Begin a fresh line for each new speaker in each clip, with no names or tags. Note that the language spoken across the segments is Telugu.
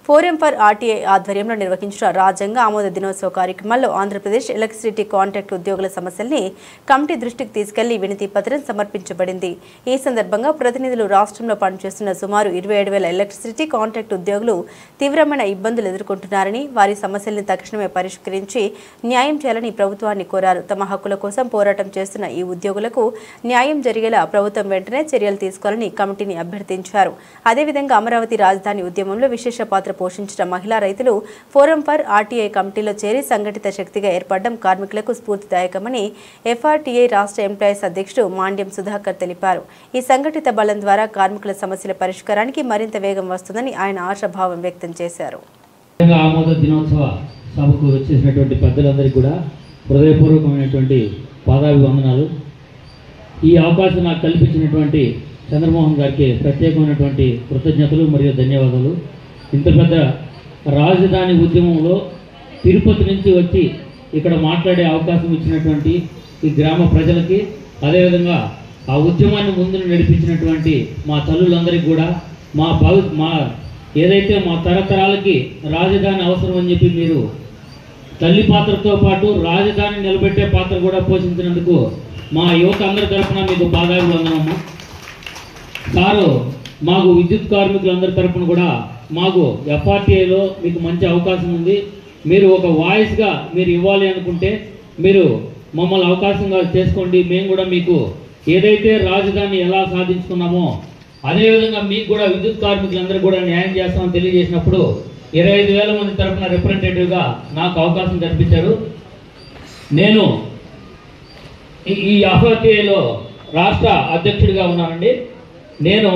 ఫోరం ఫర్ ఆర్టీఐ ఆధ్వర్యంలో నిర్వహించిన రాజ్యాంగ ఆమోద దినోత్సవ కార్యక్రమాల్లో ఆంధ్రప్రదేశ్ ఎలక్ట్రిసిటీ కాంట్రాక్ట్ ఉద్యోగుల సమస్యల్ని కమిటీ దృష్టికి తీసుకెళ్లి వినతి పత్రం సమర్పించబడింది. ఈ సందర్భంగా ప్రతినిధులు రాష్ట్రంలో పనిచేస్తున్న సుమారు 27,000 ఎలక్ట్రిసిటీ కాంట్రాక్ట్ ఉద్యోగులు తీవ్రమైన ఇబ్బందులు ఎదుర్కొంటున్నారని, వారి సమస్యల్ని తక్షణమే పరిష్కరించి న్యాయం చేయాలని ప్రభుత్వాన్ని కోరారు. తమ హక్కుల కోసం పోరాటం చేస్తున్న ఈ ఉద్యోగులకు న్యాయం జరిగేలా ప్రభుత్వం వెంటనే చర్యలు తీసుకోవాలని కమిటీని అభ్యర్థించారు. అదేవిధంగా అమరావతి రాజధాని ఉద్యమంలో విశేష పాత్ర పోషించిన మహిళా రైతులు ఫోరం ఫర్ ఆర్టీఐ కమిటీలో చేరి సంఘటిత శక్తిగా ఏర్పడడం కార్మికులకు స్ఫూర్తిదాయకమని ఎఫ్ఆర్టీఐ రాష్ట్ర ఎంప్లాయీస్ అధ్యక్షుడు మాండ్యం సుధాకర్ తెలిపారు. ఈ సంఘటిత బలం ద్వారా కార్మికుల సమస్యల పరిష్కారానికి మరింత వేగం వస్తుందని ఆయన ఆశాభావం వ్యక్తం చేశారు.
ఆమోద దినోత్సవ సభకు వచ్చేసినటువంటి పెద్దలందరికీ కూడా హృదయపూర్వకమైనటువంటి పాదాభివందనాలు. ఈ అవకాశం నాకు కల్పించినటువంటి చంద్రమోహన్ గారికి ప్రత్యేకమైనటువంటి కృతజ్ఞతలు మరియు ధన్యవాదాలు. ఇంత పెద్ద రాజధాని ఉద్యమంలో తిరుపతి నుంచి వచ్చి ఇక్కడ మాట్లాడే అవకాశం ఇచ్చినటువంటి ఈ గ్రామ ప్రజలకి, అదేవిధంగా ఆ ఉద్యమాన్ని ముందు నడిపించినటువంటి మా తల్లులందరికీ కూడా మా ఏదైతే మా తరతరాలకి రాజధాని అవసరం అని చెప్పి మీరు తల్లి పాత్రతో పాటు రాజధాని నిలబెట్టే పాత్ర కూడా పోషించినందుకు మా యువత అందరి తరఫున మీకు పాదాభివందనము. సారు మాకు విద్యుత్ కార్మికులందరి తరఫున కూడా మాకు ఎఫ్ఆర్టీఐలో మీకు మంచి అవకాశం ఉంది. మీరు ఒక వాయిస్గా మీరు ఇవ్వాలి అనుకుంటే మీరు మమ్మల్ని అవకాశంగా చేసుకోండి. మేము కూడా మీకు ఏదైతే రాజధాని ఎలా సాధించుకున్నామో అదేవిధంగా మీకు కూడా విద్యుత్ కార్మికులందరూ కూడా న్యాయం చేస్తామని తెలియజేసినప్పుడు 25,000 మంది తరఫున రిప్రజెంటేటివ్గా నాకు అవకాశం కల్పించారు. నేను ఈ ఎఫ్ఆర్టీఐలో రాష్ట్ర అధ్యక్షుడిగా ఉన్నానండి. నేను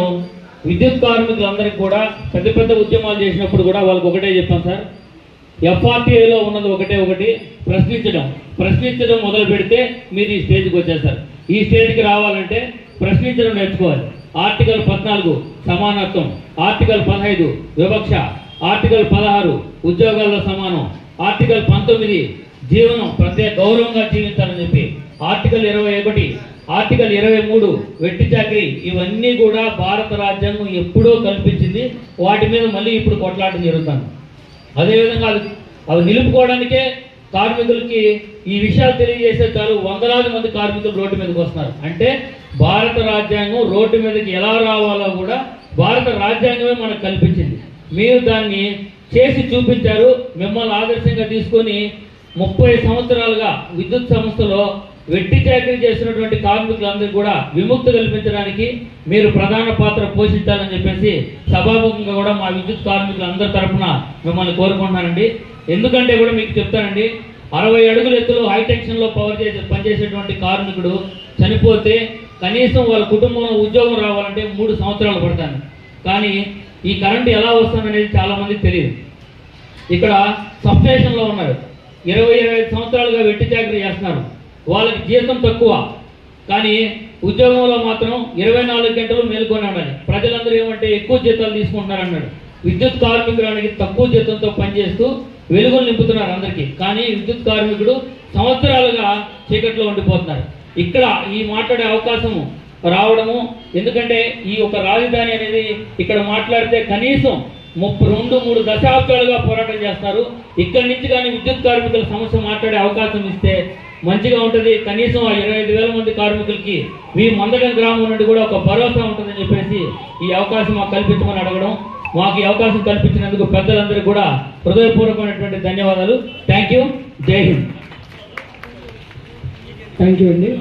విద్యుత్ కార్మికులందరికీ కూడా పెద్ద ఉద్యమాలు చేసినప్పుడు కూడా వాళ్ళకి ఒకటే చెప్పాను సార్, ఎఫ్ఆర్టీఐలో ఉన్నది ఒకటి ప్రశ్నించడం మొదలు పెడితే మీరు ఈ స్టేజ్కి వచ్చేస్తారు. ఈ స్టేజ్కి రావాలంటే ప్రశ్నించడం నేర్చుకోవాలి. ఆర్టికల్ 14 సమానత్వం, ఆర్టికల్ 15 వివక్ష, ఆర్టికల్ 16 ఉద్యోగాల్లో సమానం, ఆర్టికల్ 19 జీవనం ప్రత్యేక గౌరవంగా జీవించాలని చెప్పి, ఆర్టికల్ 21, ఆర్టికల్ 23 వెట్టి చాకరీ, ఇవన్నీ కూడా భారత రాజ్యాంగం ఎప్పుడో కల్పించింది. వాటి మీద మళ్ళీ ఇప్పుడు కొట్లాటం జరుగుతుంది. అదేవిధంగా అవి నిలుపుకోవడానికే కార్మికులకి ఈ విషయాలు తెలియజేసే చాలు వందలాది మంది కార్మికులు రోడ్డు మీదకి వస్తున్నారు. అంటే భారత రాజ్యాంగం రోడ్డు మీదకి ఎలా రావాలో కూడా భారత రాజ్యాంగమే మనకు కల్పించింది. మీరు దాన్ని చేసి చూపించారు. మిమ్మల్ని ఆదర్శంగా తీసుకొని 30 సంవత్సరాలుగా విద్యుత్ సంస్థలో వెట్టి చాకరీ చేసినటువంటి కార్మికులందరూ కూడా విముక్తి కల్పించడానికి మీరు ప్రధాన పాత్ర పోషించాలని చెప్పేసి సభాముఖంగా కూడా మా విద్యుత్ కార్మికులందరి తరఫున మిమ్మల్ని కోరుకుంటున్నానండి. ఎందుకంటే కూడా మీకు చెప్తానండి, 60 అడుగుల ఎత్తులో హైటెన్షన్లో పనిచేసేటువంటి కార్మికుడు చనిపోతే కనీసం వాళ్ళ కుటుంబంలో ఉద్యోగం రావాలంటే 3 సంవత్సరాలు పడతాను. కానీ ఈ కరెంటు ఎలా వస్తుందనేది చాలా మందికి తెలియదు. ఇక్కడ సబ్స్టేషన్లో ఉన్నారు, 20-25 సంవత్సరాలుగా వెట్టి చాకరీ చేస్తున్నారు. వాళ్ళకి జీతం తక్కువ, కానీ ఉద్యోగంలో మాత్రం 24 గంటలు మేల్కొని ఉండాలి. ప్రజలందరూ ఏమంటే ఎక్కువ జీతాలు తీసుకుంటున్నారు అన్నాడు. విద్యుత్ కార్మికురానికి తక్కువ జీతంతో పనిచేస్తూ వెలుగులు నింపుతున్నారు అందరికీ. కానీ విద్యుత్ కార్మికుడు సంవత్సరాలుగా చీకట్లో ఉండిపోతున్నారు. ఇక్కడ ఈ మాట్లాడే అవకాశం రావడము, ఎందుకంటే ఈ ఒక రాజధాని అనేది ఇక్కడ మాట్లాడితే కనీసం 2-3 దశాబ్దాలుగా పోరాటం చేస్తారు. ఇక్కడి నుంచి కానీ విద్యుత్ కార్మికుల సమస్య మాట్లాడే అవకాశం ఇస్తే మంచిగా ఉంటుంది. కనీసం ఆ 25,000 మంది కార్మికులకి మీ మందడం గ్రామం నుండి కూడా ఒక భరోసా ఉంటుందని చెప్పేసి ఈ అవకాశం మాకు కల్పించమని అడగడం, మాకు ఈ అవకాశం కల్పించినందుకు పెద్దలందరికీ కూడా హృదయపూర్వకమైనటువంటి ధన్యవాదాలు. Thank you. జై హింద్.
థ్యాంక్ యూ అండి.